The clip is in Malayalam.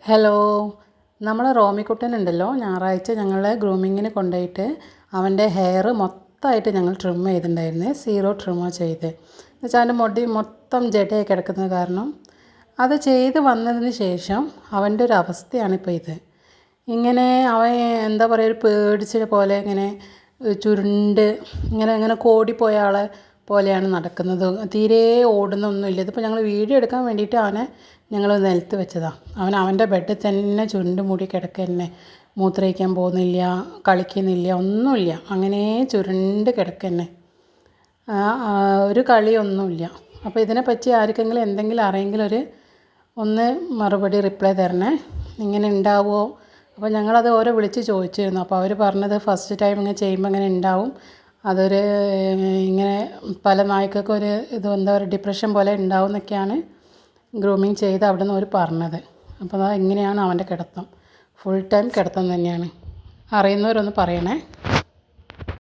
ഹലോ, നമ്മളെ റോമിക്കുട്ടനുണ്ടല്ലോ, ഞായറാഴ്ച ഞങ്ങൾ ഗ്രൂമിങ്ങിന് കൊണ്ടുപോയിട്ട് അവൻ്റെ ഹെയർ മൊത്തമായിട്ട് ഞങ്ങൾ ട്രിം ചെയ്തിട്ടുണ്ടായിരുന്നേ. സീറോ ട്രിമ്മോ ചെയ്ത് എന്നുവെച്ചാൽ അവൻ്റെ മുടി മൊത്തം ജടയായി കിടക്കുന്നത് കാരണം അത് ചെയ്ത് വന്നതിന് ശേഷം അവൻ്റെ ഒരു അവസ്ഥയാണിപ്പോൾ ഇത്. ഇങ്ങനെ അവൻ എന്താ പറയുക, ഒരു പേടിച്ച പോലെ ഇങ്ങനെ ചുരുണ്ട് ഇങ്ങനെ കോടിപ്പോയ ആളെ പോലെയാണ് നടക്കുന്നത്. തീരെ ഓടുന്നൊന്നുമില്ല. ഇതിപ്പോൾ ഞങ്ങൾ വീഡിയോ എടുക്കാൻ വേണ്ടിയിട്ട് അവനെ ഞങ്ങൾ നിലത്ത് വെച്ചതാണ്. അവൻ്റെ ബെഡിൽ തന്നെ ചുരുണ്ട് മൂടി കിടക്കുക തന്നെ. മൂത്രമൊഴിക്കാൻ പോകുന്നില്ല, കളിക്കുന്നില്ല, ഒന്നുമില്ല. അങ്ങനെ ചുരുണ്ട് കിടക്കുക തന്നെ. ഒരു കളിയൊന്നുമില്ല. അപ്പോൾ ഇതിനെപ്പറ്റി ആർക്കെങ്കിലും എന്തെങ്കിലും അറിയെങ്കിൽ ഒന്ന് മറുപടി റിപ്ലൈ തരണേ. ഇങ്ങനെ ഉണ്ടാവുമോ? അപ്പോൾ ഞങ്ങളത് ഓരോ വിളിച്ച് ചോദിച്ചിരുന്നു. അപ്പോൾ അവർ പറഞ്ഞത് ഫസ്റ്റ് ടൈം ഇങ്ങനെ ചെയ്യുമ്പോൾ ഇങ്ങനെ ഉണ്ടാവും. ഇങ്ങനെ പല നായ്ക്കൾക്കും ഇത് എന്താ പറയുക, ഡിപ്രഷൻ പോലെ ഉണ്ടാവും എന്നൊക്കെയാണ് ഗ്രൂമിങ് ചെയ്ത് അവിടെ നിന്ന് അവർ പറഞ്ഞത്. അപ്പോൾ ഇങ്ങനെയാണ് അവൻ്റെ കിടത്തം. ഫുൾ ടൈം കിടത്തം തന്നെയാണ്. അറിയുന്നവരൊന്ന് പറയണേ.